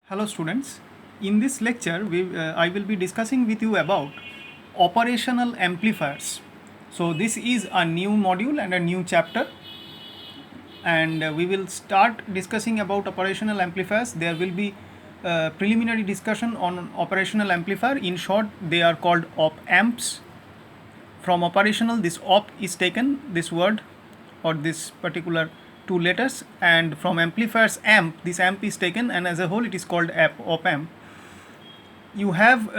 Hello students, in this lecture I will be discussing with you about operational amplifiers. So this is a new module and a new chapter, and we will start discussing about operational amplifiers. There will be preliminary discussion on operational amplifier. In short, they are called op amps. From operational, this op is taken, this word or this particular two letters, and from amplifiers amp, this amp is taken, and as a whole it is called op amp. You have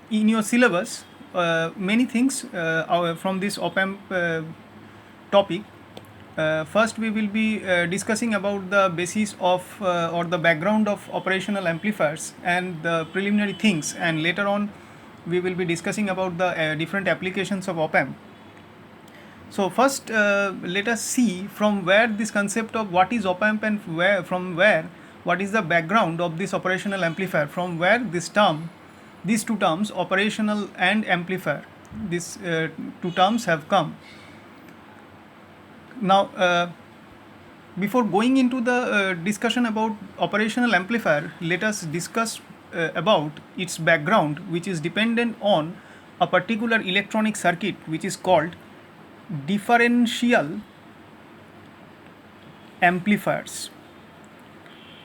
in your syllabus many things from this op amp topic. First we will be discussing about the basis of or the background of operational amplifiers and the preliminary things, and later on we will be discussing about the different applications of op amp. So first let us see from where this concept of what is op amp and where what is the background of this operational amplifier, from where these two terms operational and amplifier, these two terms have come. Now before going into the discussion about operational amplifier, let us discuss about its background, which is dependent on a particular electronic circuit which is called differential amplifiers.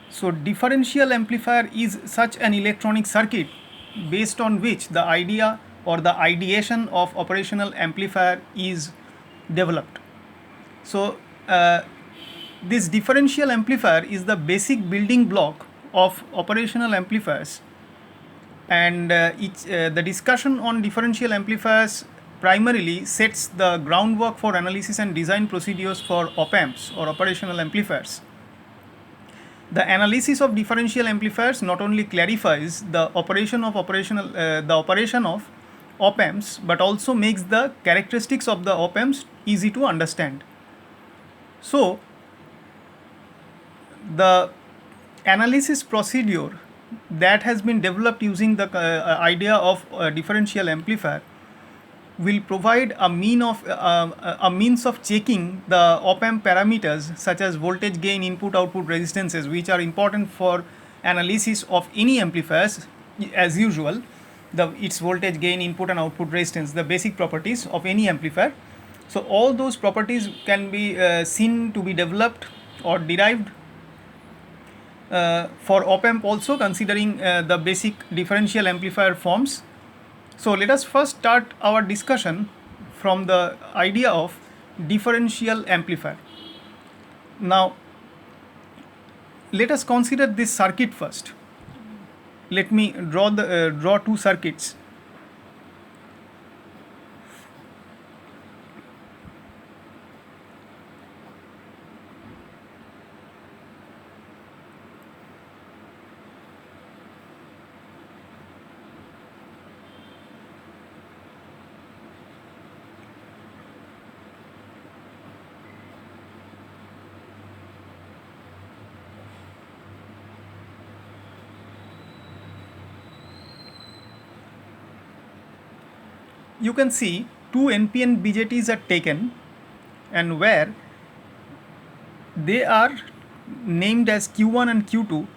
So differential amplifier is such an electronic circuit based on which the idea or the ideation of operational amplifier is developed. So this differential amplifier is the basic building block of operational amplifiers, and the discussion on differential amplifiers primarily sets the groundwork for analysis and design procedures for op amps or operational amplifiers. The analysis of differential amplifiers not only clarifies the operation of op amps, but also makes the characteristics of the op amps easy to understand. So the analysis procedure that has been developed using the idea of differential amplifier will provide a means of checking the op amp parameters such as voltage gain, input output resistances, which are important for analysis of any amplifiers. As usual, its voltage gain, input and output resistance, the basic properties of any amplifier. So all those properties can be seen to be developed or derived for op amp also, considering the basic differential amplifier forms. So let us first start our discussion from the idea of differential amplifier. Now let us consider this circuit first. Let me draw two circuits. You can see two NPN BJTs are taken, and where they are named as Q1 and Q2,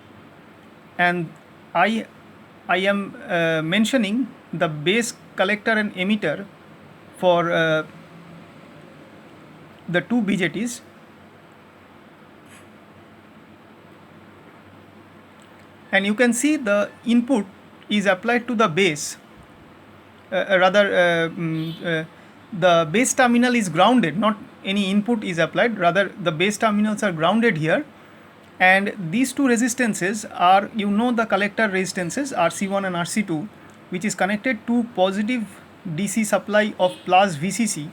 and I am mentioning the base collector and emitter for the two BJTs. And you can see the input is applied to the base. The base terminal is grounded, not any input is applied, rather the base terminals are grounded here, and these two resistances are, the collector resistances RC1 and RC2, which is connected to positive DC supply of plus VCC,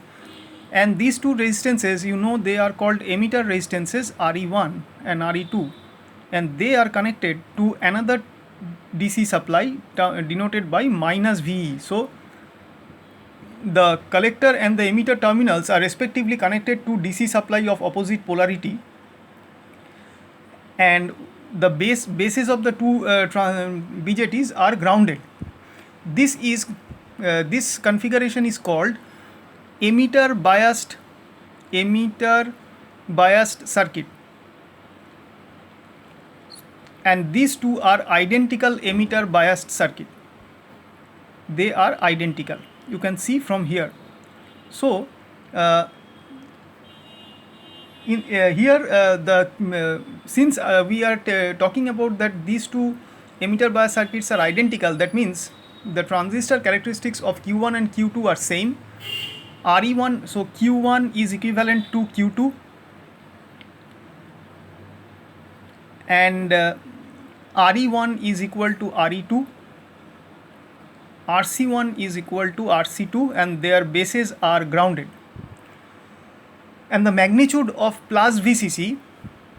and these two resistances, they are called emitter resistances RE1 and RE2, and they are connected to another DC supply denoted by minus VE. So the collector and the emitter terminals are respectively connected to DC supply of opposite polarity, and the bases of the two BJTs are grounded. This configuration is called emitter biased circuit. and these two are identical emitter biased circuit. They are identical, you can see from here. So in here the since we are talking about that these two emitter bias circuits are identical, that means the transistor characteristics of Q1 and Q2 are same. RE1, so Q1 is equivalent to Q2, and RE1 is equal to RE2, RC1 is equal to RC2, and their bases are grounded. And the magnitude of plus VCC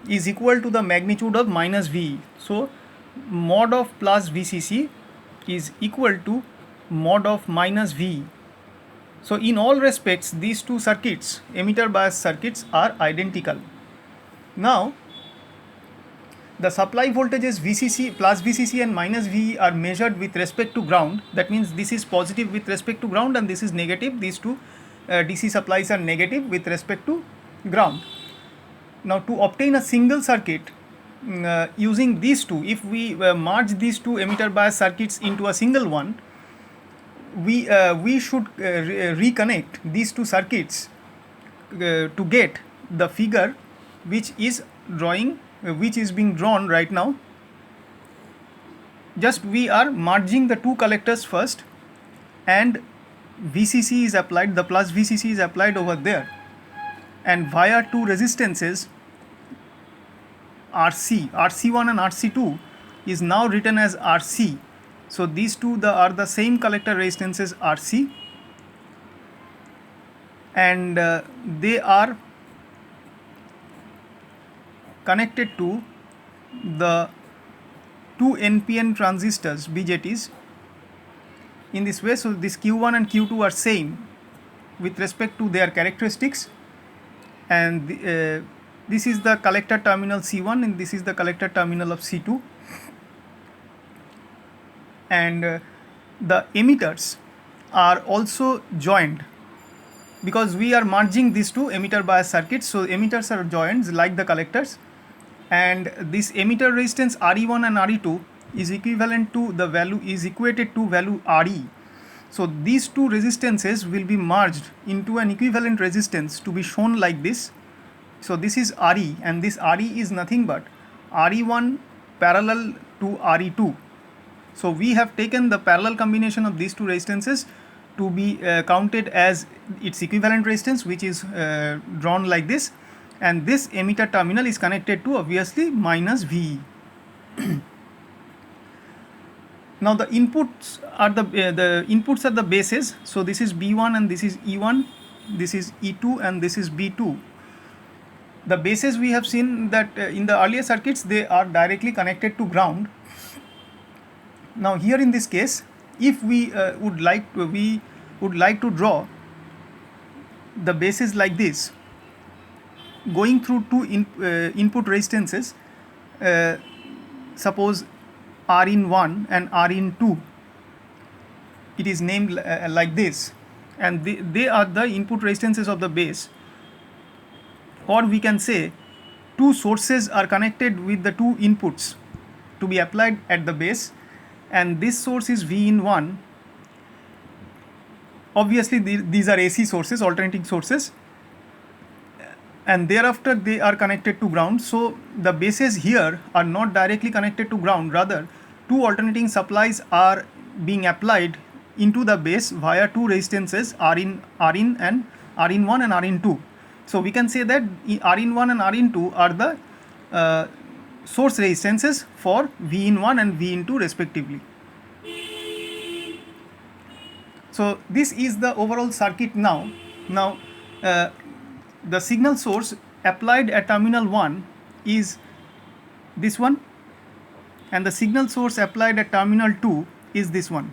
is equal to the magnitude of minus VE. So mod of plus VCC is equal to mod of minus VE. So in all respects, these two circuits, emitter bias circuits, are identical. Now the supply voltages VCC, plus VCC and minus VE are measured with respect to ground. That means this is positive with respect to ground and this is negative. These two DC supplies are negative with respect to ground. Now to obtain a single circuit using these two, if we merge these two emitter bias circuits into a single one, we should reconnect these two circuits to get the figure which is being drawn right now. Just we are merging the two collectors first, and VCC is applied, the plus VCC is applied over there, and via two resistances RC1 and RC2 is now written as RC. So these two are the same collector resistances RC, and they are connected to the two NPN transistors BJTs in this way. So this Q1 and Q2 are same with respect to their characteristics, and this is the collector terminal C1 and this is the collector terminal of C2, and the emitters are also joined because we are merging these two emitter bias circuits. So emitters are joined like the collectors, and this emitter resistance RE1 and RE2 is equivalent to the value, is equated to value RE. So these two resistances will be merged into an equivalent resistance to be shown like this. So this is RE, and this RE is nothing but RE1 parallel to RE2. So we have taken the parallel combination of these two resistances to be counted as its equivalent resistance, which is drawn like this, and this emitter terminal is connected to obviously minus VE. Now the inputs are the bases. So this is B1 and this is E1, this is E2 and this is B2. The bases, we have seen that in the earlier circuits they are directly connected to ground. Now here in this case, if we would like to draw the bases like this, going through two input resistances, suppose R in 1 and R in 2, it is named like this, and they are the input resistances of the base. Or we can say two sources are connected with the two inputs to be applied at the base, and this source is V in 1. Obviously these are AC sources, alternating sources, and thereafter they are connected to ground. So the bases here are not directly connected to ground, rather two alternating supplies are being applied into the base via two resistances R in and R in 1 and R in 2. So we can say that R in 1 and R in 2 are the source resistances for V in 1 and V in 2 respectively. So this is the overall circuit now. Now the signal source applied at terminal 1 is this one, and the signal source applied at terminal 2 is this one.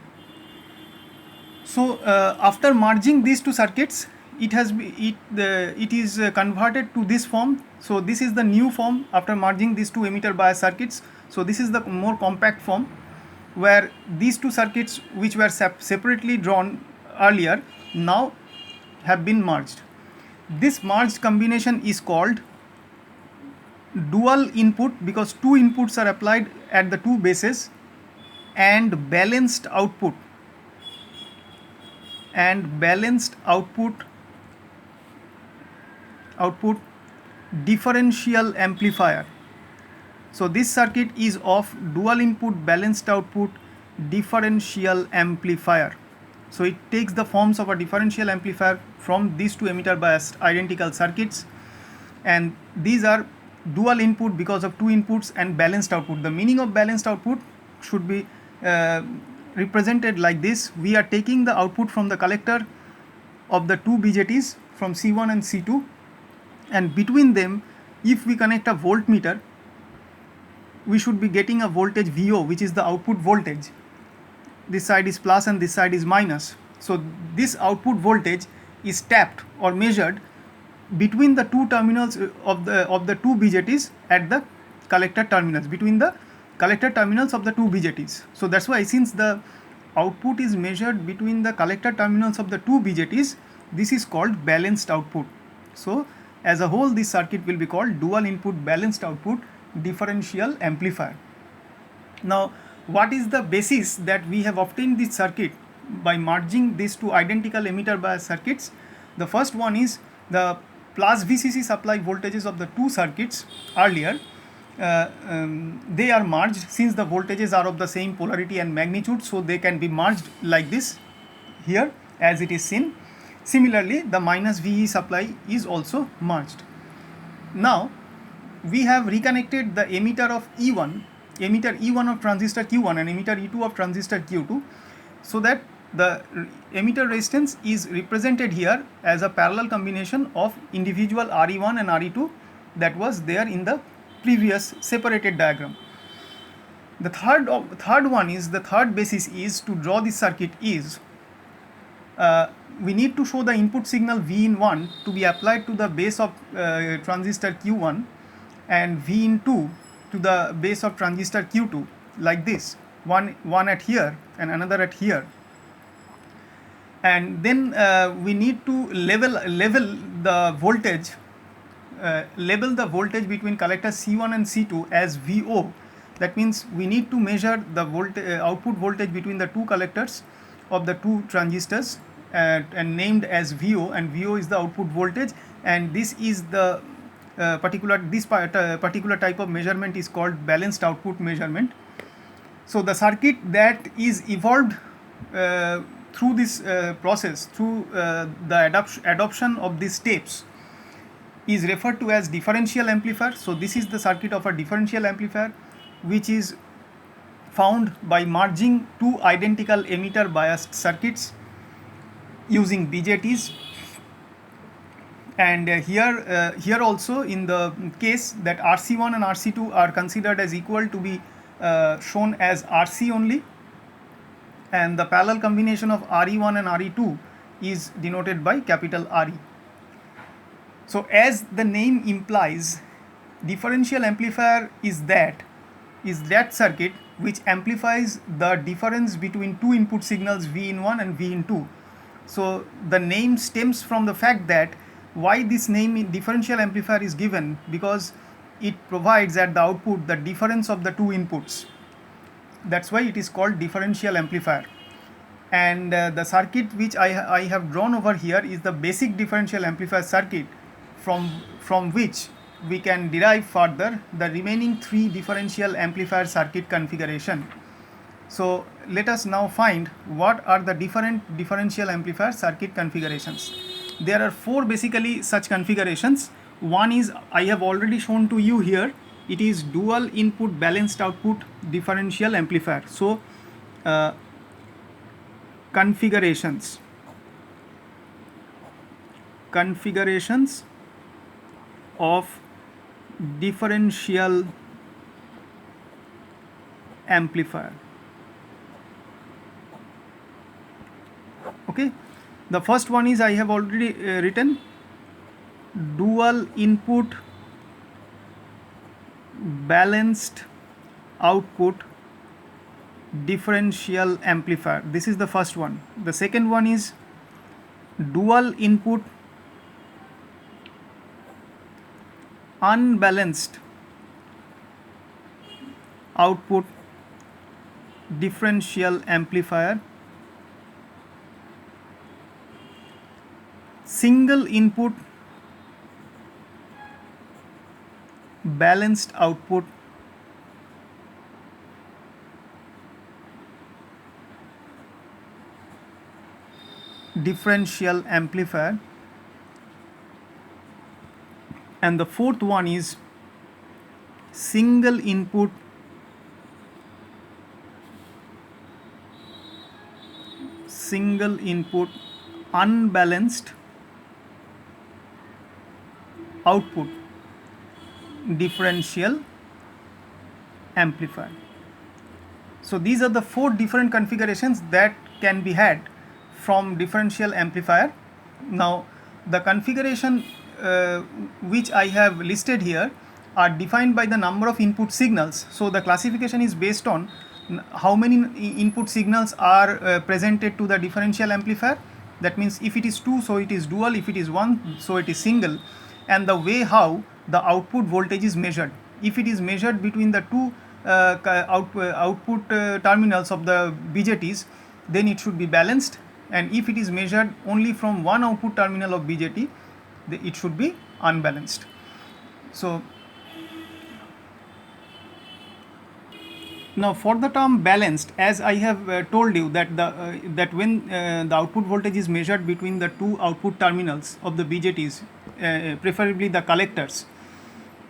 So after merging these two circuits, it is converted to this form. So this is the new form after merging these two emitter bias circuits. So this is the more compact form, where these two circuits which were separately drawn earlier now have been merged. This merged combination is called dual input because two inputs are applied at the two bases and balanced output differential amplifier. So this circuit is of dual input balanced output differential amplifier. So it takes the forms of a differential amplifier from these two emitter biased identical circuits, and these are dual input because of two inputs and balanced output. The meaning of balanced output should be represented like this. We are taking the output from the collector of the two BJTs from C1 and C2, and between them if we connect a voltmeter, we should be getting a voltage VO, which is the output voltage. This side is plus and this side is minus. So this output voltage is tapped or measured between the two terminals of the two BJTs at the collector terminals, between the collector terminals of the two BJTs. So that's why, since the output is measured between the collector terminals of the two BJTs, this is called balanced output. So as a whole, this circuit will be called dual input balanced output differential amplifier. Now, what is the basis that we have obtained this circuit by merging these two identical emitter bias circuits? The first one is the plus VCC supply voltages of the two circuits earlier. They are merged since the voltages are of the same polarity and magnitude, so they can be merged like this here as it is seen. Similarly, the minus VE supply is also merged. Now we have reconnected the emitter of emitter E1 of transistor Q1 and emitter E2 of transistor Q2, so that the emitter resistance is represented here as a parallel combination of individual RE1 and RE2 that was there in the previous separated diagram. The third basis is to draw this circuit is we need to show the input signal V in 1 to be applied to the base of transistor Q1 and V in 2 to the base of transistor Q2, like this, one at here and another at here. And then we need to level the voltage between collectors C1 and C2 as VO. That means we need to measure the output voltage between the two collectors of the two transistors and named as VO, and VO is the output voltage, and this is the particular type of measurement is called balanced output measurement. So the circuit that is evolved through this process, through the adoption of these steps, is referred to as differential amplifier. So this is the circuit of a differential amplifier, which is found by merging two identical emitter biased circuits using BJTs. And here also, in the case that RC1 and RC2 are considered as equal, to be shown as RC only, and the parallel combination of RE1 and RE2 is denoted by capital RE. So as the name implies, differential amplifier is that circuit which amplifies the difference between two input signals V in 1 and V in 2. So the name stems from the fact that why this name in differential amplifier is given, because it provides at the output the difference of the two inputs. That's why it is called differential amplifier. And the circuit which I have drawn over here is the basic differential amplifier circuit, from which we can derive further the remaining three differential amplifier circuit configuration. So let us now find what are the different differential amplifier circuit configurations. There are four basically such configurations. One is, I have already shown to you here, it is dual input balanced output differential amplifier. So configurations of differential amplifier. Okay, the first one is, I have already written, dual input balanced output differential amplifier. This is the first one. The second one is dual input unbalanced output differential amplifier, single input balanced output differential amplifier, and the fourth one is single input unbalanced output differential amplifier. So these are the four different configurations that can be had from differential amplifier. Now the configuration which I have listed here are defined by the number of input signals. So the classification is based on how many input signals are presented to the differential amplifier. That means if it is 2, so it is dual; if it is 1, so it is single, and the way how the output voltage is measured. If it is measured between the two output terminals of the BJTs, then it should be balanced, and if it is measured only from one output terminal of BJT, it should be unbalanced. So now for the term balanced, as I have told you that that when the output voltage is measured between the two output terminals of the BJTs, preferably the collectors,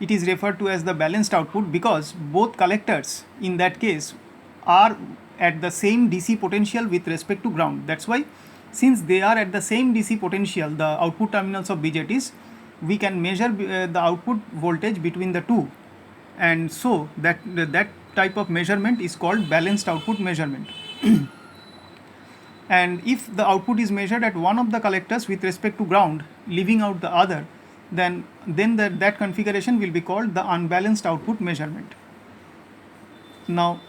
it is referred to as the balanced output, because both collectors in that case are at the same DC potential with respect to ground. That's why, since they are at the same DC potential, the output terminals of BJTs, we can measure the output voltage between the two, and so that type of measurement is called balanced output measurement. And if the output is measured at one of the collectors with respect to ground, leaving out the other, then that configuration will be called the unbalanced output measurement. Now,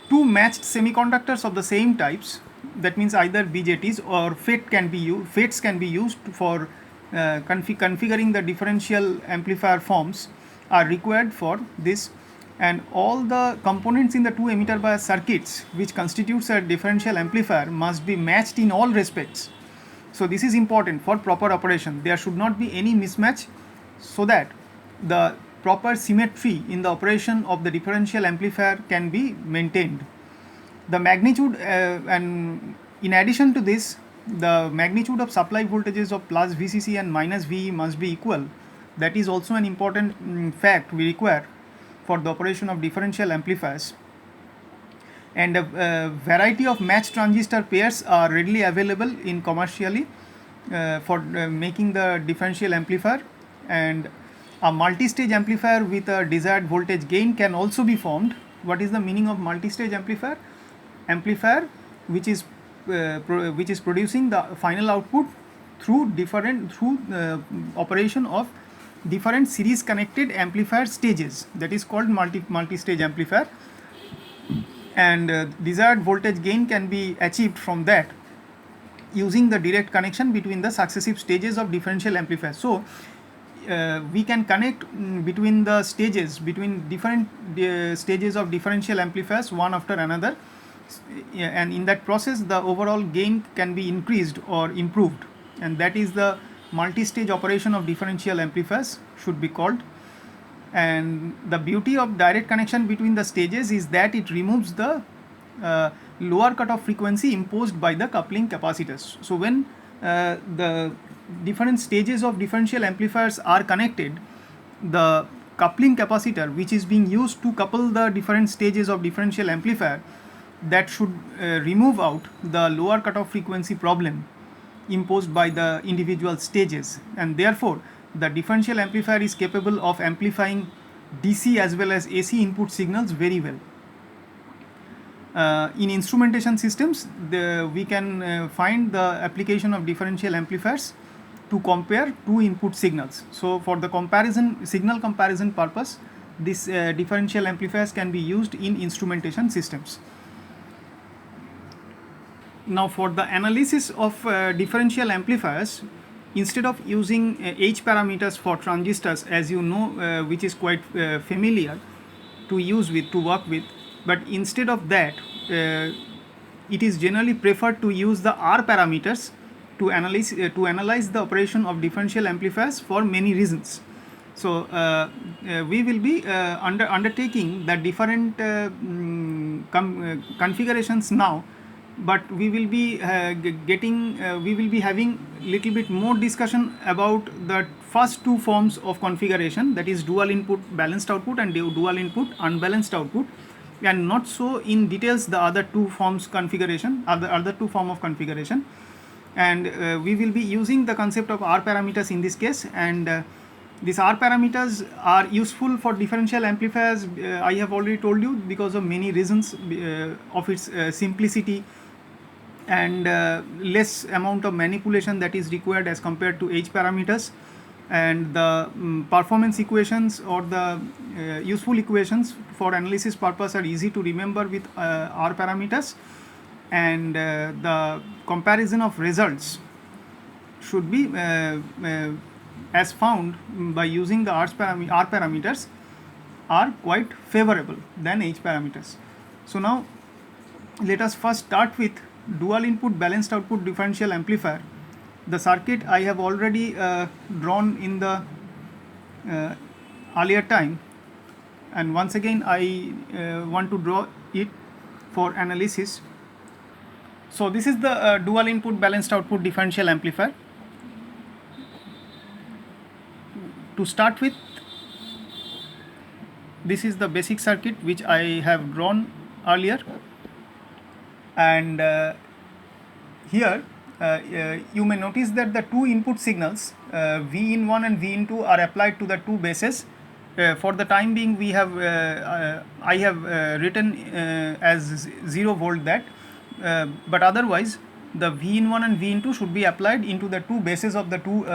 two matched semiconductors of the same types, that means either BJTs or FETs can be used for configuring the differential amplifier forms, are required for this, and all the components in the two emitter bias circuits which constitutes a differential amplifier must be matched in all respects. So this is important for proper operation. There should not be any mismatch, so that the proper symmetry in the operation of the differential amplifier can be maintained. The magnitude and in addition to this, the magnitude of supply voltages of plus VCC and minus VE must be equal. That is also an important fact we require for the operation of differential amplifiers. And a variety of matched transistor pairs are readily available in commercially for making the differential amplifier, and a multi-stage amplifier with a desired voltage gain can also be formed. What is the meaning of multi-stage amplifier? Amplifier which is producing the final output through operation of different series connected amplifier stages, that is called multi-stage amplifier, and desired voltage gain can be achieved from that using the direct connection between the successive stages of differential amplifier. So we can connect between the stages, between different stages of differential amplifiers one after another, and in that process the overall gain can be increased or improved, and that is the multi-stage operation of differential amplifiers should be called. And the beauty of direct connection between the stages is that it removes the lower cutoff frequency imposed by the coupling capacitors. So when the different stages of differential amplifiers are connected, the coupling capacitor which is being used to couple the different stages of differential amplifier, that should remove out the lower cutoff frequency problem imposed by the individual stages, and therefore the differential amplifier is capable of amplifying DC as well as AC input signals very well. In instrumentation systems, we can find the application of differential amplifiers to compare two input signals. So for the signal comparison purpose, this differential amplifiers can be used in instrumentation systems. Now for the analysis of differential amplifiers, instead of using H parameters for transistors, as you know, which is quite familiar to work with, but instead of that, it is generally preferred to use the R parameters to analyze the operation of differential amplifiers for many reasons. So we will be undertaking the different configurations now, but we will be we will be having little bit more discussion about the first two forms of configuration, that is dual input balanced output and dual input unbalanced output, and not so in details the other two forms configuration, other two form of configuration. And we will be using the concept of R parameters in this case, and these R parameters are useful for differential amplifiers, I have already told you, because of many reasons, of its simplicity and less amount of manipulation that is required as compared to H parameters, and the performance equations or the useful equations for analysis purpose are easy to remember with R parameters, and the comparison of results should be as found by using the R parameters are quite favorable than H parameters. So now let us first start with dual input balanced output differential amplifier. The circuit I have already drawn in the earlier time, and once again I want to draw it for analysis. So this is the dual input balanced output differential amplifier. To start with, this is the basic circuit which I have drawn earlier, and here you may notice that the two input signals V in 1 and V in 2 are applied to the two bases. For the time being, we have I have written as 0 volt that, but otherwise the V in 1 and V in 2 should be applied into the two bases of the two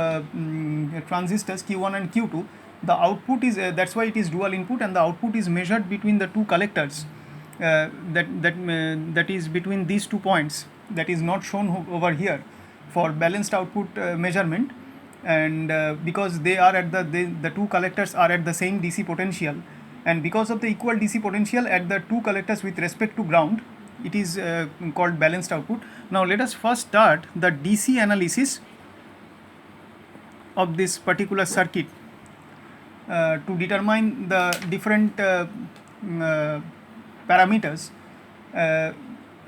transistors Q1 and Q2. The output is that's why it is dual input, and the output is measured between the two collectors, that is between these 2 points, that is not shown over here for balanced output measurement, and because they are at the two collectors are at the same DC potential, and because of the equal DC potential at the two collectors with respect to ground, it is called balanced output. Now let us first start the DC analysis of this particular circuit to determine the different parameters,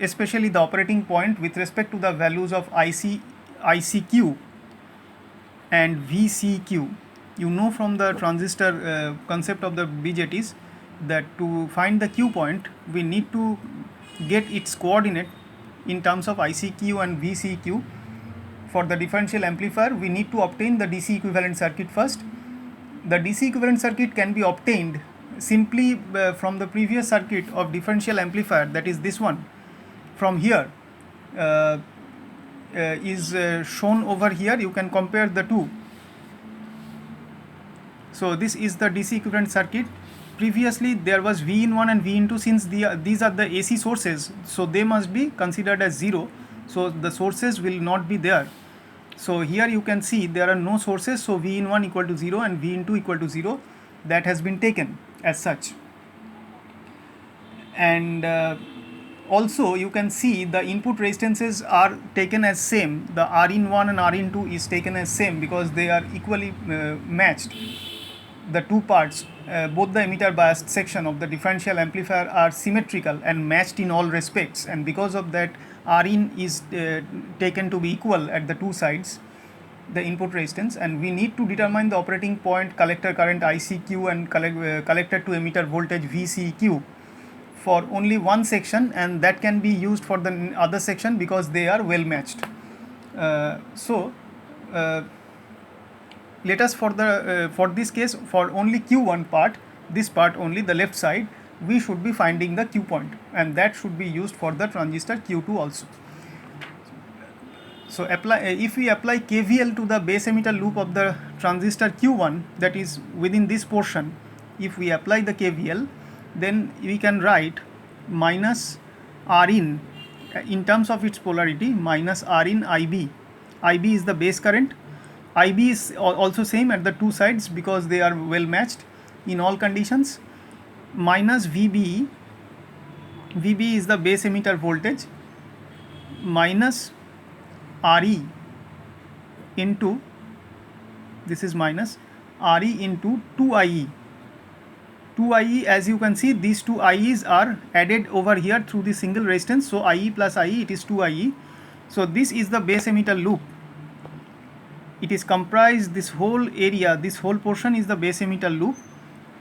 especially the operating point with respect to the values of ICQ and VCQ. You know from the transistor concept of the BJTs that to find the Q point we need to get its coordinate in terms of ICQ and VCQ. For the differential amplifier, we need to obtain the DC equivalent circuit first. The DC equivalent circuit can be obtained simply from the previous circuit of differential amplifier, that is this one. From here is shown over here. You can compare the two. So this is the DC equivalent circuit. Previously there was V in 1 and V in 2. Since these are the AC sources, so they must be considered as 0. So the sources will not be there. So here you can see there are no sources, so V in 1 equal to 0 and V in 2 equal to 0. That has been taken as such. And also you can see the input resistances are taken as same. The R in 1 and R in 2 is taken as same because they are equally matched. The two parts, both the emitter biased section of the differential amplifier are symmetrical and matched in all respects, and because of that R in is taken to be equal at the two sides, the input resistance, and we need to determine the operating point collector current ICQ and collector to emitter voltage VCQ for only one section, and that can be used for the other section because they are well matched. Let us for this case, for only Q1 part, this part only, the left side, we should be finding the Q point, and that should be used for the transistor Q2 also. So if we apply KVL to the base emitter loop of the transistor Q1, that is within this portion, if we apply the KVL, then we can write minus R in terms of its polarity, minus R in IB. IB is the base current. IB is also same at the two sides because they are well matched in all conditions, minus VB VB is the base emitter voltage minus RE into, this is minus RE into 2IE. 2IE, as you can see, these two IEs are added over here through the single resistance, so IE plus IE, it is 2IE. So this is the base emitter loop. It is comprised, this whole area, this whole portion is the base emitter loop,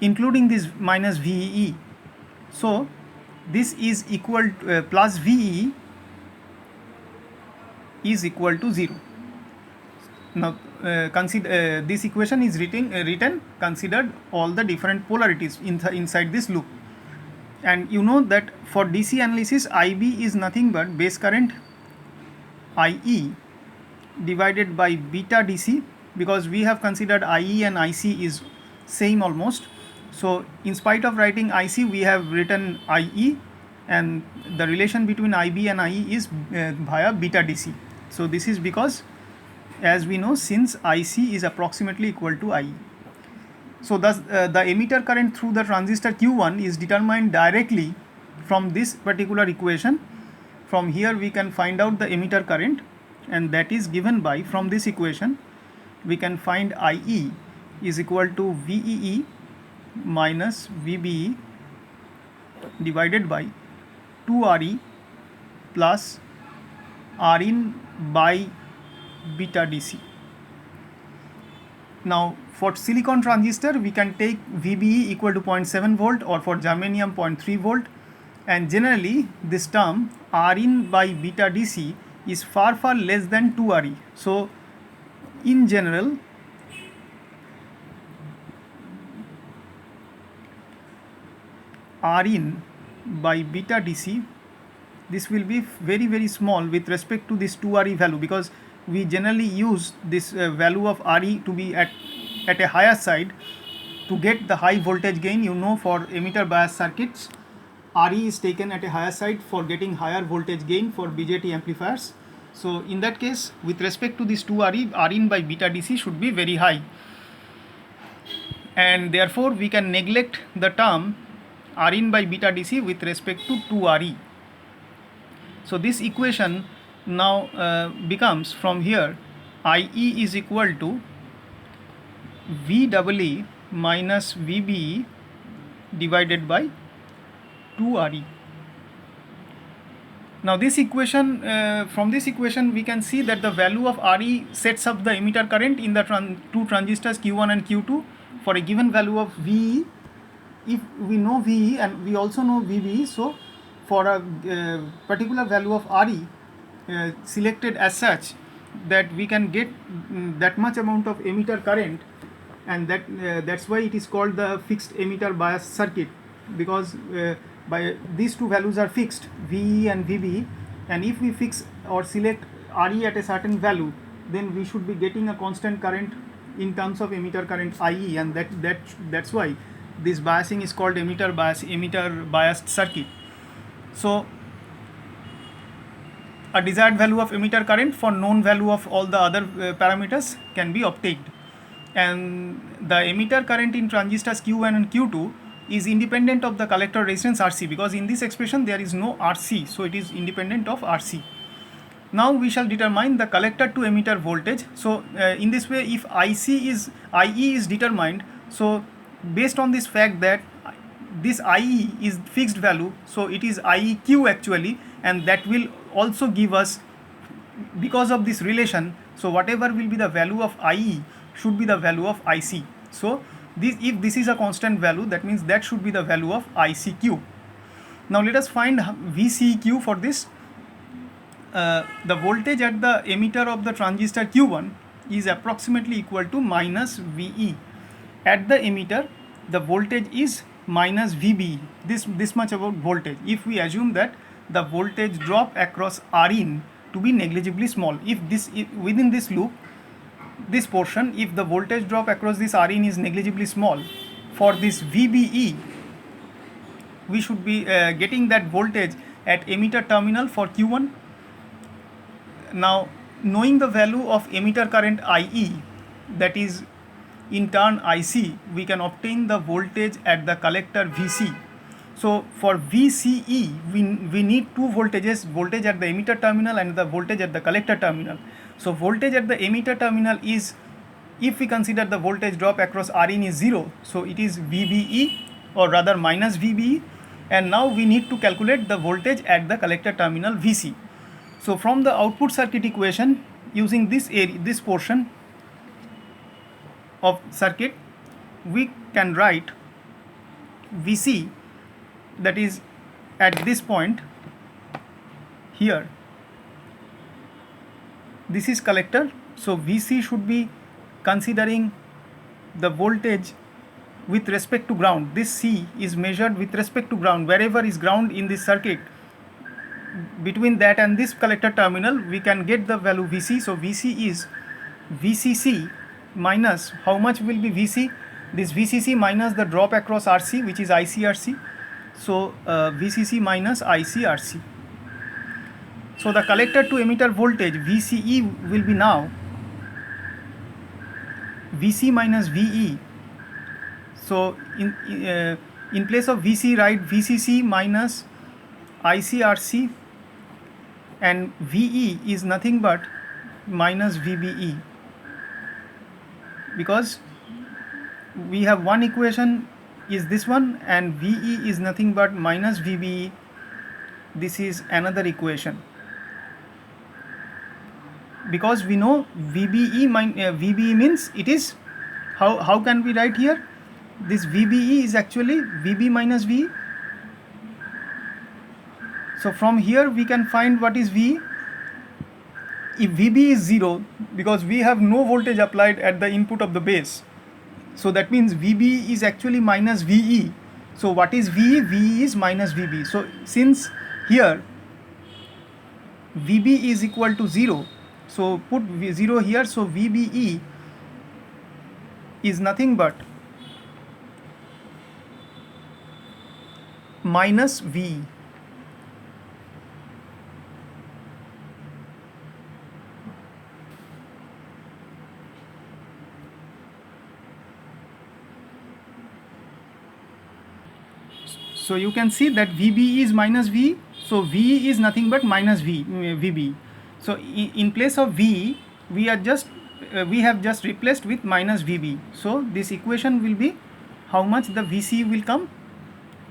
including this minus VEE. So this is equal to, plus VEE is equal to 0. Now consider this equation is written considered all the different polarities inside this loop, and you know that for DC analysis IB is nothing but base current IE divided by beta DC, because we have considered IE and IC is same almost. So in spite of writing IC, we have written IE, and the relation between IB and IE is via beta DC. So this is because, as we know, since IC is approximately equal to IE. So thus the emitter current through the transistor Q1 is determined directly from this particular equation. From here we can find out the emitter current, and that is given by, from this equation we can find IE is equal to VEE minus VBE divided by 2RE plus Rin by beta DC. Now for silicon transistor we can take VBE equal to 0.7 volt, or for germanium 0.3 volt, and generally this term Rin by beta DC is far less than 2RE. So in general Rin by beta DC, this will be very small with respect to this 2RE value, because we generally use this value of RE to be at a higher side to get the high voltage gain. You know, for emitter bias circuits RE is taken at a higher side for getting higher voltage gain for BJT amplifiers. So in that case, with respect to this 2RE, Rin by beta DC should be very high, and therefore we can neglect the term Rin by beta DC with respect to 2RE. So this equation now becomes, from here, IE is equal to VEE minus VBE divided by 2RE. Now this equation, from this equation we can see that the value of RE sets up the emitter current in the two transistors Q1 and Q2 for a given value of VE. If we know VE and we also know VBE, so for a particular value of RE selected as such that we can get that much amount of emitter current, and that's why it is called the fixed emitter bias circuit, because by these two values are fixed, VE and VBE, and if we fix or select RE at a certain value, then we should be getting a constant current in terms of emitter current IE, and that's why this biasing is called emitter biased circuit. So a desired value of emitter current for known value of all the other parameters can be obtained, and the emitter current in transistors Q1 and Q2 is independent of the collector resistance RC, because in this expression there is no RC, so it is independent of RC. Now we shall determine the collector to emitter voltage. So in this way, if IE is determined, so based on this fact that this IE is fixed value, so it is IEQ actually, and that will also give us, because of this relation, so whatever will be the value of IE should be the value of IC. So if this is a constant value, that means that should be the value of ICQ. Now let us find VCQ for this. The voltage at the emitter of the transistor Q1 is approximately equal to minus VE. At the emitter, the voltage is minus VBE, this much about voltage. If we assume that the voltage drop across Rin to be negligibly small, if within this loop, this portion, if the voltage drop across this Rin is negligibly small, for this VBE we should be getting that voltage at emitter terminal for Q1. Now knowing the value of emitter current IE, that is in turn IC, we can obtain the voltage at the collector VC. So for VCE, we need two voltages, voltage at the emitter terminal and the voltage at the collector terminal. So voltage at the emitter terminal is, if we consider the voltage drop across Rin is 0, so it is VBE, or rather minus VBE, and now we need to calculate the voltage at the collector terminal VC. So from the output circuit equation, using this area, this portion of circuit, we can write VC, that is at this point here, this is collector, so VC should be considering the voltage with respect to ground. This C is measured with respect to ground, wherever is ground in this circuit, between that and this collector terminal we can get the value VC. So VC is VCC minus, how much will be VC? This VCC minus the drop across RC, which is ICRC. So VCC minus ICRC. So the collector to emitter voltage VCE will be now VC minus VE. So in place of VC, write VCC minus ICRC, and VE is nothing but minus VBE, because we have one equation is this one, and VE is nothing but minus VBE. This is another equation, because we know VBE means it is, how can we write here? This VBE is actually VB minus VE. So from here we can find what is V. If VB is 0, because we have no voltage applied at the input of the base, so that means VB is actually minus VE. So what is VE? VE is minus VB. So since here VB is equal to 0, so put 0 here, so VBE is nothing but minus VE. So you can see that VBE is minus VE, so VE is nothing but minus VB. So in place of VE, we have just replaced with minus VB. So this equation will be, how much the VC will come?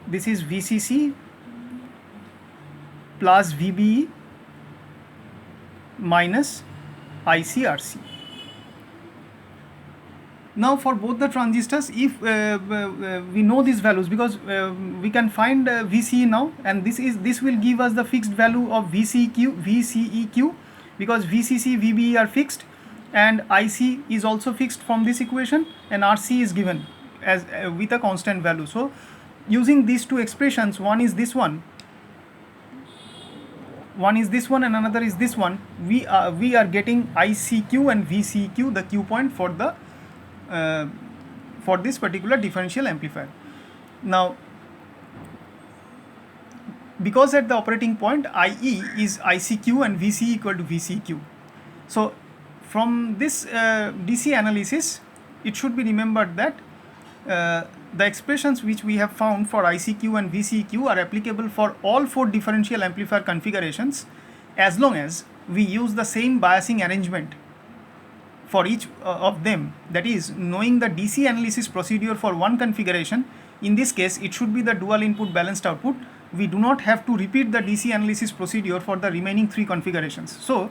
This is VCC plus VBE minus ICRC. Now for both the transistors, if we know these values, because we can find VCE now, and this will give us the fixed value of VCEQ, because VCC, VBE are fixed, and IC is also fixed from this equation, and RC is given as with a constant value. So using these two expressions, one is this one, and another is this one, we are getting ICQ and VCQ, the Q point for the for this particular differential amplifier. Now because at the operating point IE is ICQ and VC equal to VCQ, so from this DC analysis it should be remembered that the expressions which we have found for ICQ and VCQ are applicable for all four differential amplifier configurations, as long as we use the same biasing arrangement for each of them. That is, knowing the DC analysis procedure for one configuration, in this case it should be the dual input balanced output, we do not have to repeat the DC analysis procedure for the remaining three configurations. So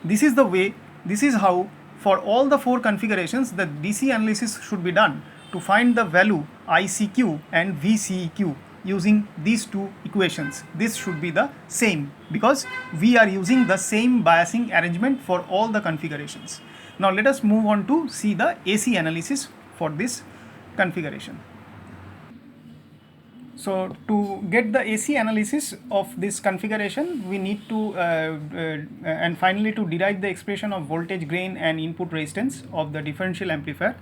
this is the way, this is how for all the four configurations the DC analysis should be done to find the value ICQ and VCEQ using these two equations. This should be the same, because we are using the same biasing arrangement for all the configurations. Now let us move on to see the AC analysis for this configuration. So to get the AC analysis of this configuration, we need to and finally to derive the expression of voltage gain and input resistance of the differential amplifier.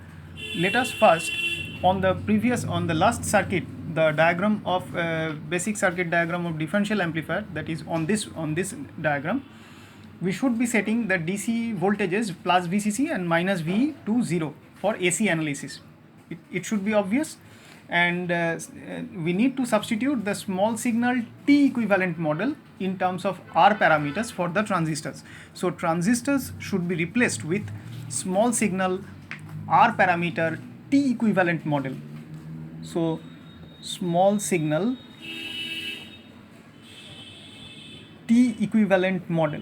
Let us first, on the last circuit, the diagram of basic circuit diagram of differential amplifier, that is on this diagram, we should be setting the DC voltages plus VCC and minus VE to 0 for AC analysis. It should be obvious. and we need to substitute the small signal T equivalent model in terms of R parameters for the transistors. So transistors should be replaced with small signal R parameter T equivalent model. So small signal T equivalent model.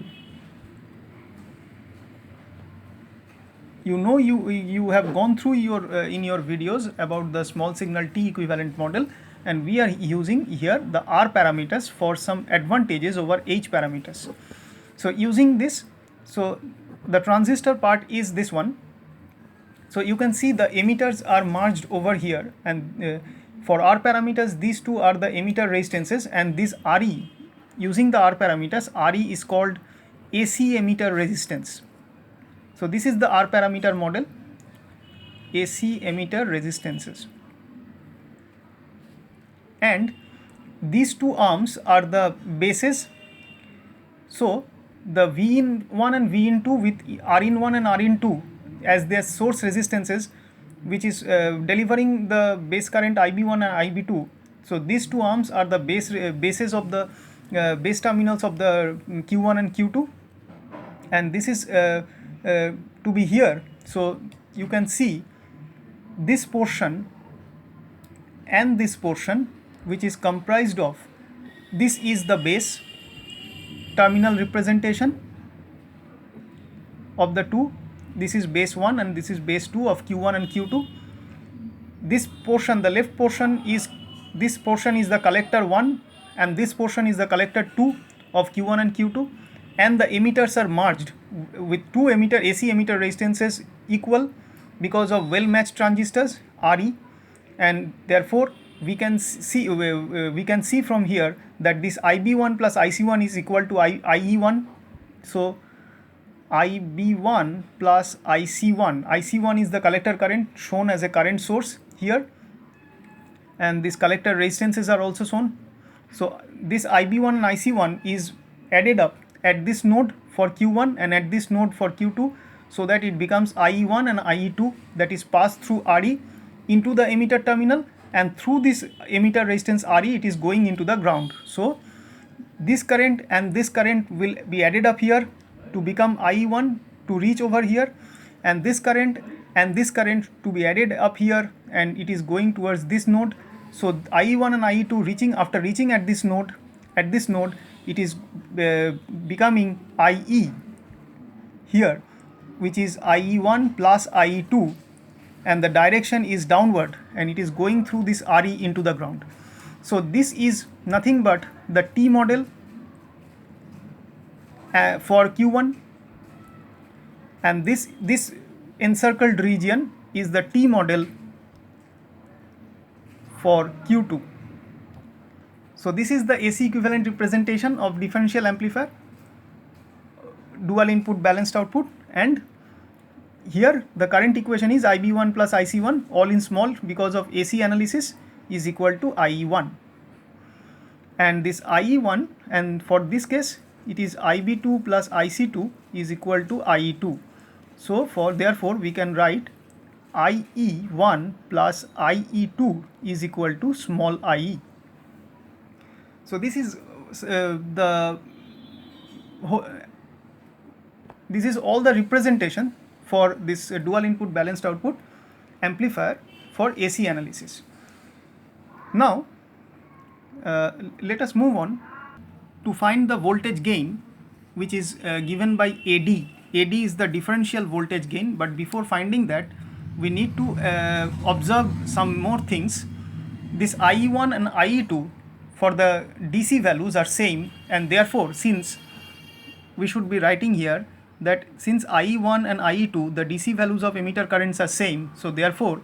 You know, you have gone through your in your videos about the small signal T equivalent model, and we are using here the R parameters for some advantages over H parameters. So using this, so the transistor part is this one. So you can see the emitters are merged over here, and for R parameters these two are the emitter resistances, and this RE, using the R parameters, RE is called AC emitter resistance. So this is the R parameter model, AC emitter resistances, and these two arms are the bases. So the V in 1 and V in 2 with R in 1 and R in 2 as their source resistances, which is delivering the base current IB1 and IB2. So these two arms are the bases of the base terminals of the Q1 and Q2, and this is to be here. So you can see this portion and this portion, which is comprised of, this is the base terminal representation of the two. This is base 1 and this is base 2 of Q1 and Q2. This portion, the left portion is, this portion is the collector 1, and this portion is the collector 2 of Q1 and Q2, and the emitters are merged with two emitter AC emitter resistances equal because of well matched transistors RE, and therefore we can see from here that this IB1 plus IC1 is equal to IE1. So IB1 plus IC1 is the collector current shown as a current source here, and these collector resistances are also shown. So this IB1 and IC1 is added up at this node for Q1 and at this node for Q2, so that it becomes IE1 and IE2, that is passed through RE into the emitter terminal, and through this emitter resistance RE it is going into the ground. So this current and this current will be added up here to become IE1 to reach over here, and this current to be added up here, and it is going towards this node. So IE1 and IE2 reaching at this node, it is becoming IE here, which is IE1 plus IE2, and the direction is downward, and it is going through this RE into the ground. So this is nothing but the T model for Q1, and this encircled region is the T model for Q2. So this is the AC equivalent representation of differential amplifier, dual input balanced output, and here the current equation is IB1 plus IC1 all in small because of AC analysis is equal to IE1, and this IE1, and for this case it is IB2 plus IC2 is equal to IE2. So therefore we can write IE1 plus IE2 is equal to small ie. So this is this is all the representation for this dual input balanced output amplifier for AC analysis. Now let us move on to find the voltage gain, which is given by AD. AD is the differential voltage gain, but before finding that we need to observe some more things. This IE1 and IE2 for the DC values are same, and therefore since we should be writing here that since IE1 and IE2 the DC values of emitter currents are same, so therefore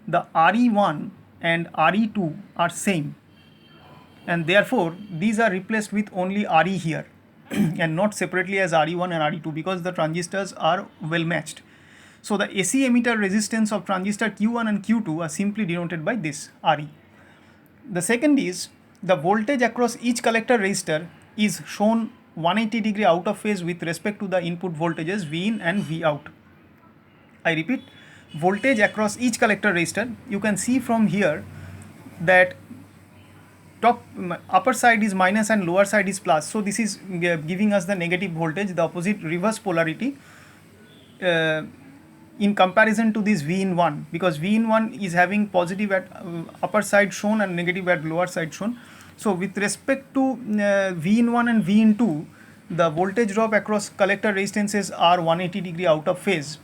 the RE1 and RE2 are same, and therefore these are replaced with only RE here and not separately as RE1 and RE2 because the transistors are well matched. So the AC emitter resistance of transistor Q1 and Q2 are simply denoted by this RE. The second is the voltage across each collector resistor is shown 180 degree out of phase with respect to the input voltages V in and V out. I repeat, voltage across each collector resistor, you can see from here that upper side is minus and lower side is plus. So this is giving us the negative voltage, the opposite reverse polarity in comparison to this V in 1, because V in 1 is having positive at upper side shown and negative at lower side shown. So with respect to V in 1 and V in 2, the voltage drop across collector resistances are 180° out of phase.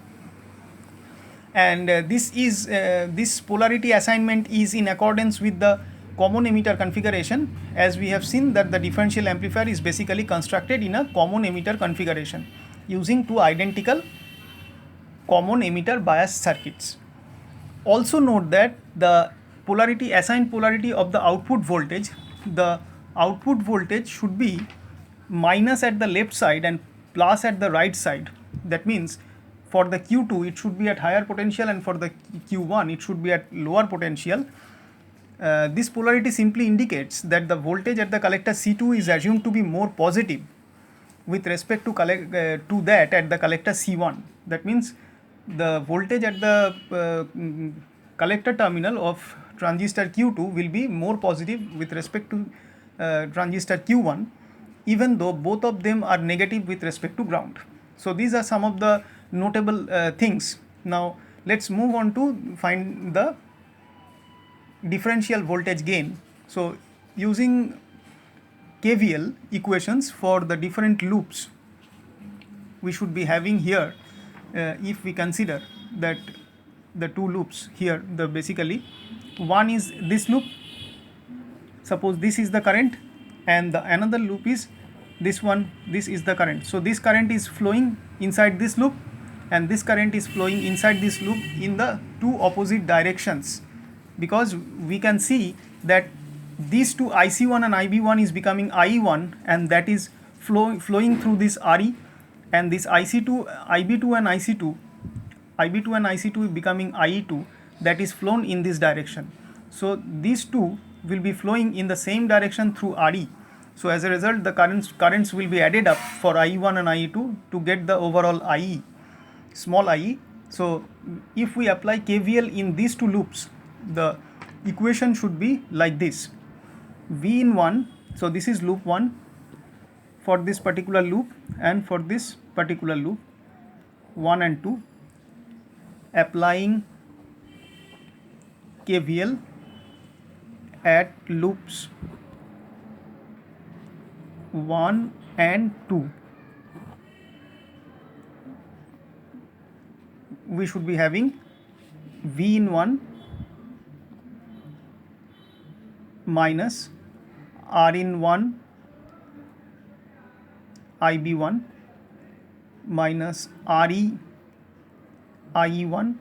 And this polarity assignment is in accordance with the common emitter configuration, as we have seen that the differential amplifier is basically constructed in a common emitter configuration using two identical common emitter bias circuits. Also note that the assigned polarity of the output voltage should be minus at the left side and plus at the right side. That means for the Q2 it should be at higher potential, and for the Q1 it should be at lower potential. This polarity simply indicates that the voltage at the collector C2 is assumed to be more positive with respect to that at the collector C1. That means the voltage at the collector terminal of transistor Q2 will be more positive with respect to transistor Q1, even though both of them are negative with respect to ground. So these are some of the notable things. Now let's move on to find the differential voltage gain. So using KVL equations for the different loops we should be having here, if we consider that the two loops here, the basically one is this loop, suppose this is the current, and the another loop is this one, this is the current. So this current is flowing inside this loop and this current is flowing inside this loop in the two opposite directions, because we can see that these two IC1 and IB1 is becoming IE1, and that is flowing through this RE, and this IC2, IB2 and IC2 is becoming IE2, that is flown in this direction. So these two will be flowing in the same direction through RE. So as a result the currents will be added up for IE1 and IE2 to get the overall IE, small IE. So if we apply KVL in these two loops, the equation should be like this: V in 1, so this is loop 1 for this particular loop, and for this particular loop 1 and 2, applying KVL at loops 1 and 2, we should be having V in 1 minus R in 1 IB1 minus RE IE1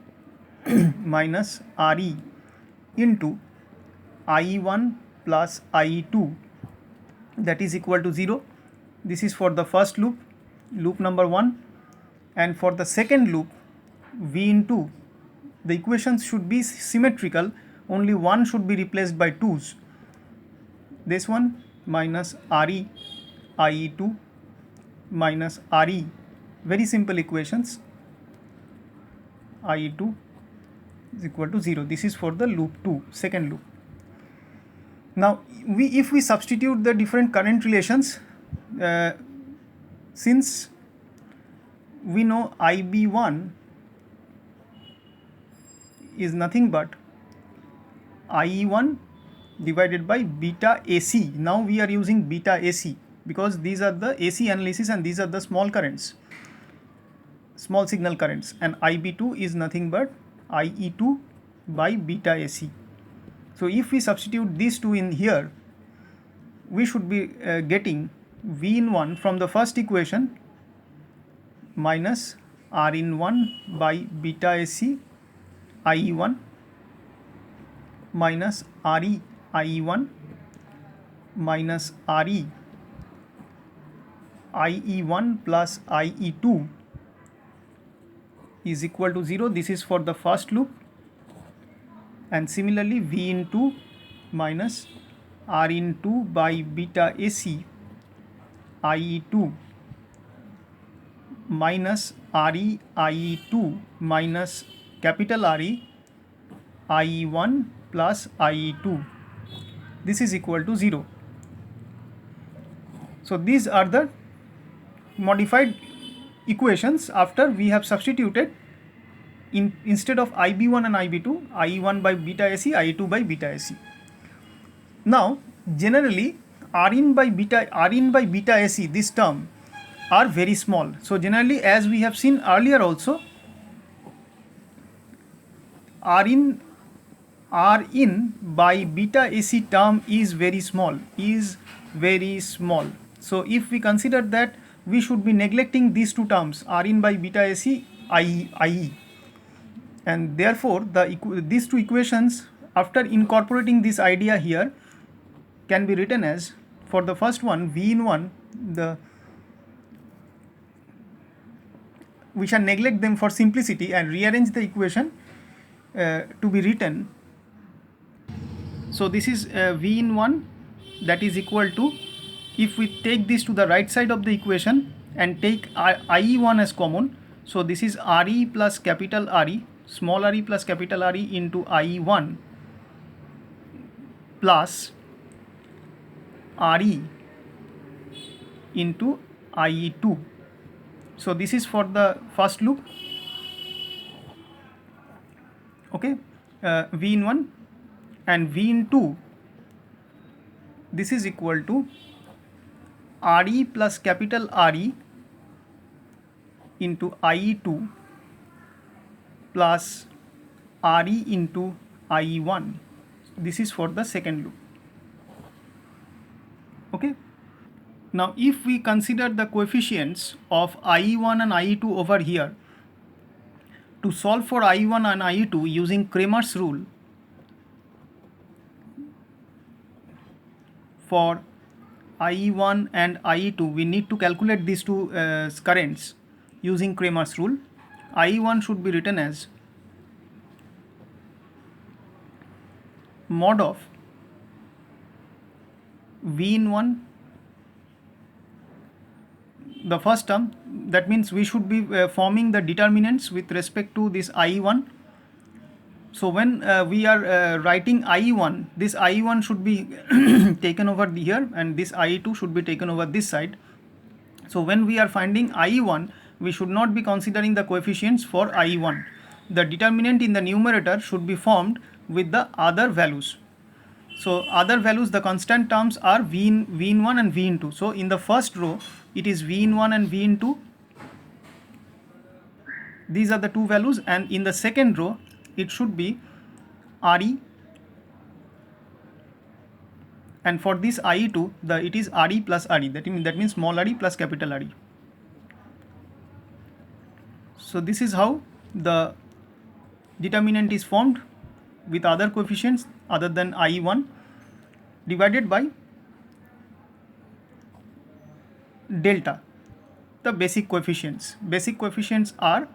minus RE into IE1 plus IE2, that is equal to 0. This is for the first loop, loop number 1, and for the second loop V in 2, the equations should be symmetrical, only one should be replaced by 2's. This one minus RE IE2 minus RE, very simple equations, IE2 is equal to 0. This is for the loop 2, second loop. Now if we substitute the different current relations, since we know IB1 is nothing but IE1 divided by beta AC. Now we are using beta AC because these are the AC analysis and these are the small currents, small signal currents, and IB2 is nothing but IE2 by beta AC. So if we substitute these two in here, we should be getting V in 1 from the first equation minus R in 1 by beta AC IE1 minus RE IE1 minus RE IE1 plus IE2 is equal to 0. This is for the first loop, and similarly V in 2 minus R in 2 by beta AC IE2 minus RE IE2 minus capital RE IE1 plus IE2 this is equal to 0. So these are the modified equations after we have substituted instead of IB1 and IB2, IE1 by beta SE, IE2 by beta SE. Now generally Rin by beta SE, this term, are very small. So generally, as we have seen earlier also, Rin by beta SE term is very small, So if we consider that, we should be neglecting these two terms, Rin by beta SE, IE. And therefore these two equations, after incorporating this idea here, can be written as, for the first one, V in 1, we shall neglect them for simplicity and rearrange the equation to be written. So this is V in 1, that is equal to, if we take this to the right side of the equation and take IE1 as common, so this is RE plus capital RE, small re plus capital RE into IE1 plus RE into IE2. So this is for the first loop, okay, V in 1, and V in 2, this is equal to RE plus capital RE into IE2 plus RE into IE1. This is for the second loop, okay. Now if we consider the coefficients of IE1 and IE2 over here, to solve for IE1 and IE2 using Cramer's rule, for IE1 and IE2 we need to calculate these two currents using Cramer's rule. IE1 should be written as mod of V in 1, the first term, that means we should be forming the determinants with respect to this IE1. So when we are writing IE1, this IE1 should be taken over here, and this IE2 should be taken over this side. So when we are finding IE1, we should not be considering the coefficients for IE1. The determinant in the numerator should be formed with the other values. So other values, the constant terms are V in 1 and V in 2. So in the first row, it is V in 1 and V in 2. These are the two values, and in the second row, it should be RE, and for this IE2, it is RE plus RE. That means small RE plus capital RE. So this is how the determinant is formed with other coefficients other than IE1, divided by delta, the basic coefficients. Basic coefficients are,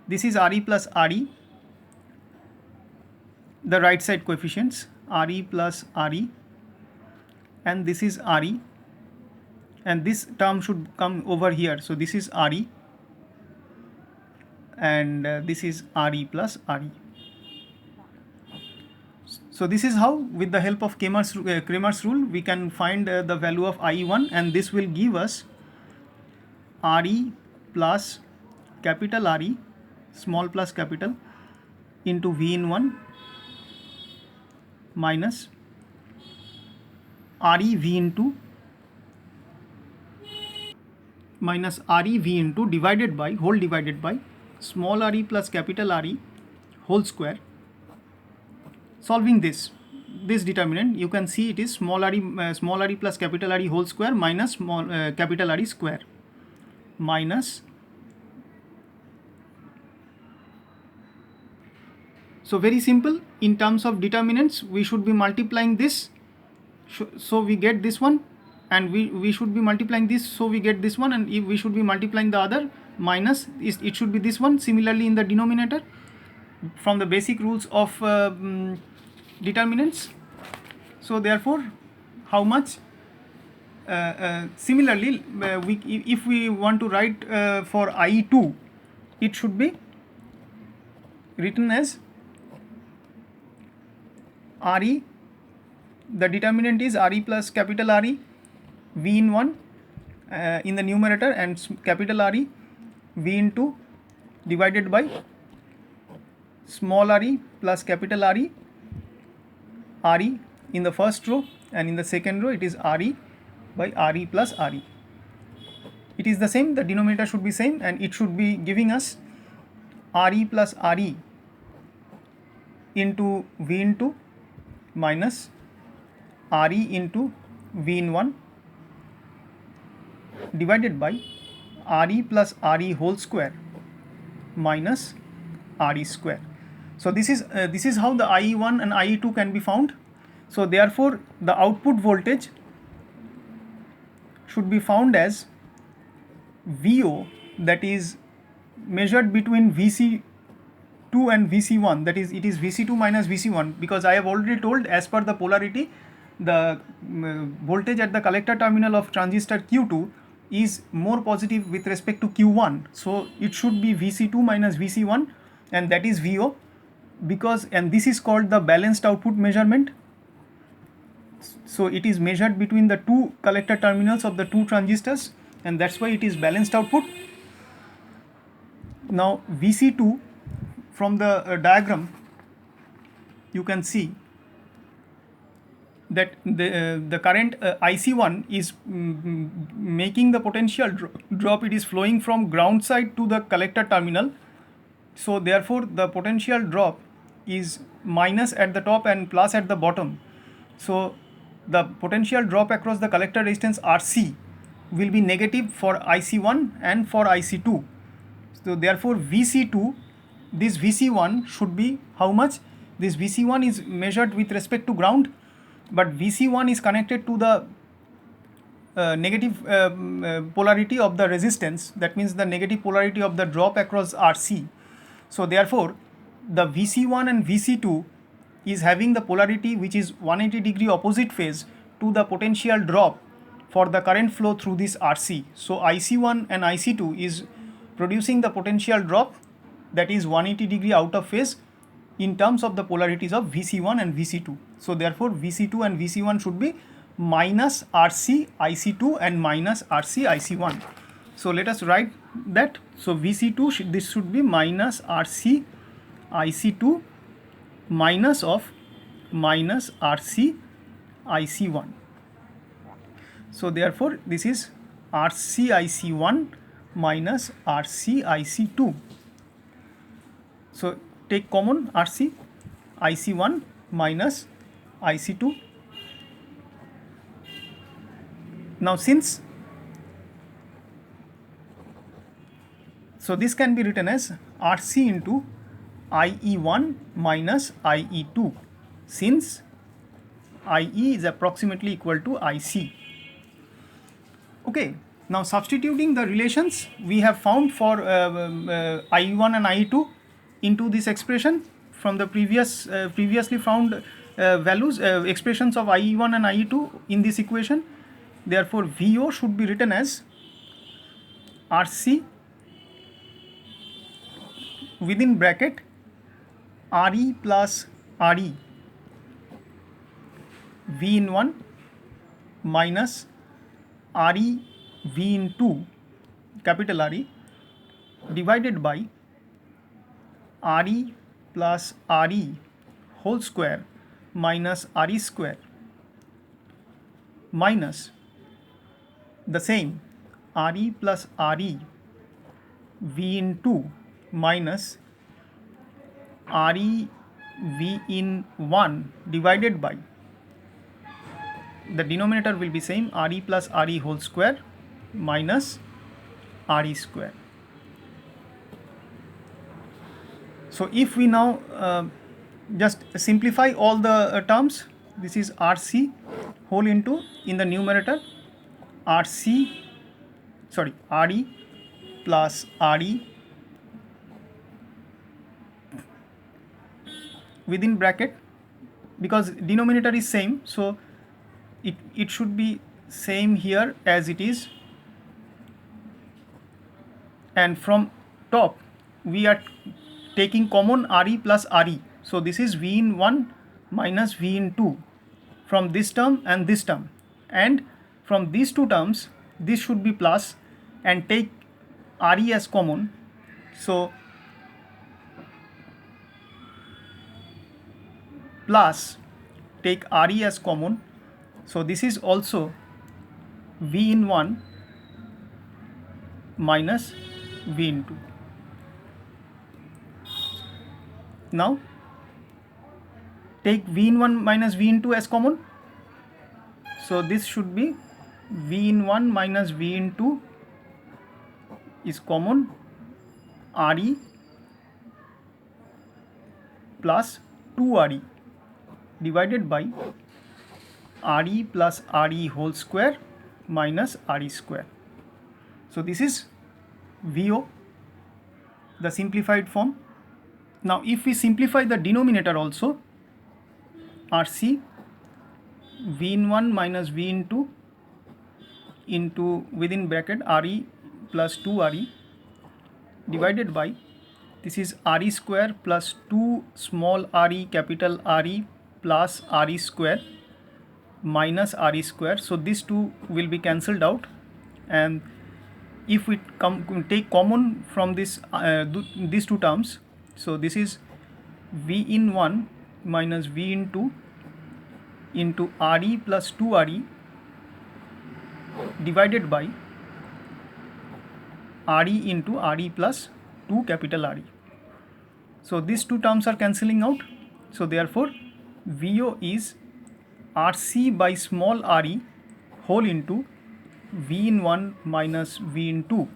this is RE plus RE, the right side coefficients, RE plus RE, and this is RE, and this term should come over here. So this is RE, and this is RE plus RE. So this is how, with the help of Cramer's rule, we can find the value of IE1, and this will give us RE plus capital RE, small plus capital, into V in 1 minus RE V in 2 minus RE V in 2 divided by small re plus capital RE whole square. Solving this determinant, you can see it is small re plus capital RE whole square minus capital RE square minus. So very simple. In terms of determinants, we should be multiplying this, so we get this one, and we should be multiplying this, so we get this one, and if we should be multiplying the other, minus, it should be this one. Similarly in the denominator, from the basic rules of determinants. So therefore, how much? Similarly, if we want to write for IE2, it should be written as RE the determinant is RE plus capital RE, V in 1 in the numerator, and capital RE, V in 2 divided by small re plus capital RE, RE in the first row, and in the second row it is RE by RE plus RE. It is the same, the denominator should be same, and it should be giving us RE plus RE into V in 2 minus RE into V in 1 divided by RE plus RE whole square minus RE square. So this is how the IE1 and IE2 can be found. So therefore the output voltage should be found as VO, that is measured between VC2 and VC1, that is it is VC2 minus VC1, because I have already told as per the polarity the voltage at the collector terminal of transistor Q2 is more positive with respect to Q1, so it should be VC2 minus VC1, and that is VO, because, and this is called the balanced output measurement. So it is measured between the two collector terminals of the two transistors, and that's why it is balanced output. Now VC2, from the diagram you can see that the current IC1 is making the potential drop. It is flowing from ground side to the collector terminal, so therefore the potential drop is minus at the top and plus at the bottom. So the potential drop across the collector resistance RC will be negative for IC1 and for IC2. So therefore VC2, this VC1 should be how much? This VC1 is measured with respect to ground, but VC1 is connected to the negative polarity of the resistance, that means the negative polarity of the drop across RC. So therefore the VC1 and VC2 is having the polarity which is 180 degree opposite phase to the potential drop for the current flow through this RC. So IC1 and IC2 is producing the potential drop that is 180 degree out of phase in terms of the polarities of VC1 and VC2. So therefore VC2 and VC1 should be minus RC IC2 and minus RC IC1. So let us write that. So VC2 this should be minus RC IC2 minus of minus RC IC1. So therefore this is RC IC1 minus RC IC2. So take common RC IC1 minus IC2. Now since, so this can be written as RC into IE1 minus IE2, since IE is approximately equal to IC. Okay, now substituting the relations we have found for IE1 and IE2 into this expression from the previously found values, expressions of IE1 and IE2 in this equation. Therefore VO should be written as RC within bracket RE plus RE V in 1 minus RE V in 2 capital RE divided by RE plus RE whole square minus RE square minus the same RE plus RE V in 2 minus RE V in 1 divided by, the denominator will be same, RE plus RE whole square minus RE square. So if we now just simplify all the terms, this is RC whole into, in the numerator, RE plus RE within bracket, because denominator is same, so it should be same here as it is, and from top we are taking common RE plus RE. So this is V in 1 minus V in 2 from this term and this term, and from these two terms this should be plus, and take RE as common. So plus, take RE as common, so this is also V in 1 minus V in 2. Now take V in 1 minus V in 2 as common, so this should be V in 1 minus V in 2 is common, RE plus 2RE divided by RE plus RE whole square minus RE square. So this is VO, the simplified form. Now if we simplify the denominator also, RC V in 1 minus V in 2 into within bracket RE plus 2RE divided by, this is RE square plus 2 small re capital RE plus RE square minus RE square. So these two will be cancelled out, and if we take common from this these two terms, so this is V in 1 minus V in 2 into RE plus 2RE divided by RE into RE plus 2 capital RE. So these two terms are cancelling out, so therefore VO is RC by small re whole into V in 1 minus V in 2.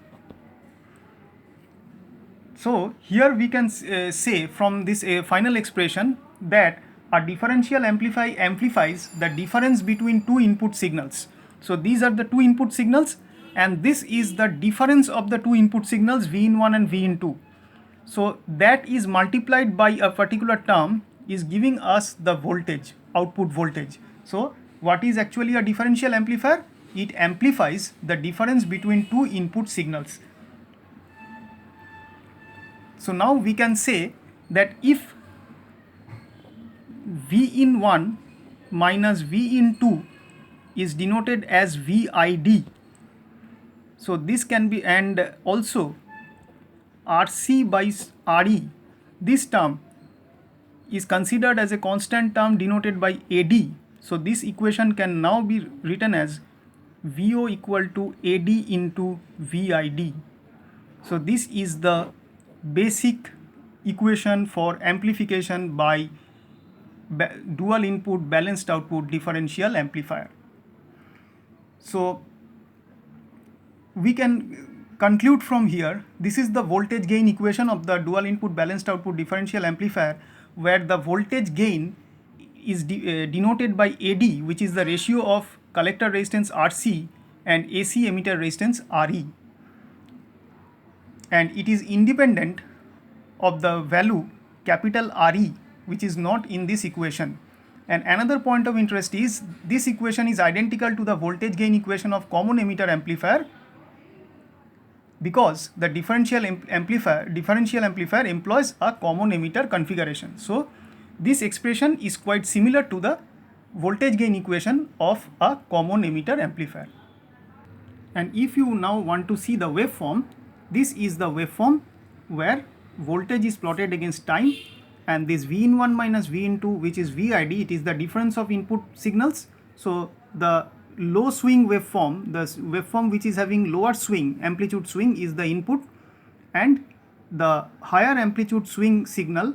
So here we can say from this final expression that a differential amplifier amplifies the difference between two input signals. So these are the two input signals, and this is the difference of the two input signals V in 1 and V in 2. So that is multiplied by a particular term is giving us the voltage, output voltage. So what is actually a differential amplifier? It amplifies the difference between two input signals. So now we can say that if V in 1 minus V in 2 is denoted as VID, so this can be, and also RC by RE, this term is considered as a constant term denoted by AD. So this equation can now be written as VO equal to AD into VID. So this is the basic equation for amplification by dual input balanced output differential amplifier. So we can conclude from here, this is the voltage gain equation of the dual input balanced output differential amplifier, where the voltage gain is denoted by AD, which is the ratio of collector resistance RC and AC emitter resistance RE, and it is independent of the value capital RE, which is not in this equation. And another point of interest is this equation is identical to the voltage gain equation of common emitter amplifier, because the differential amplifier employs a common emitter configuration. So this expression is quite similar to the voltage gain equation of a common emitter amplifier. And if you now want to see the waveform, this is the waveform where voltage is plotted against time, and this V in 1 minus V in 2, which is VID, it is the difference of input signals. So the low swing waveform, the waveform which is having lower swing, amplitude swing, is the input, and the higher amplitude swing signal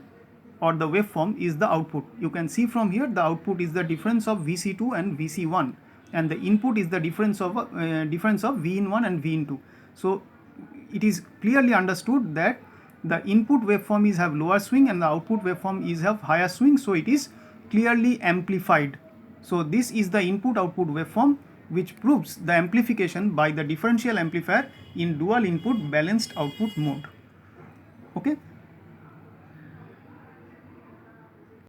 or the waveform is the output. You can see from here the output is the difference of VC2 and VC1, and the input is the difference of V in 1 and V in 2. So it is clearly understood that the input waveform is have lower swing and the output waveform is have higher swing, so it is clearly amplified. So this is the input output waveform which proves the amplification by the differential amplifier in dual input balanced output mode.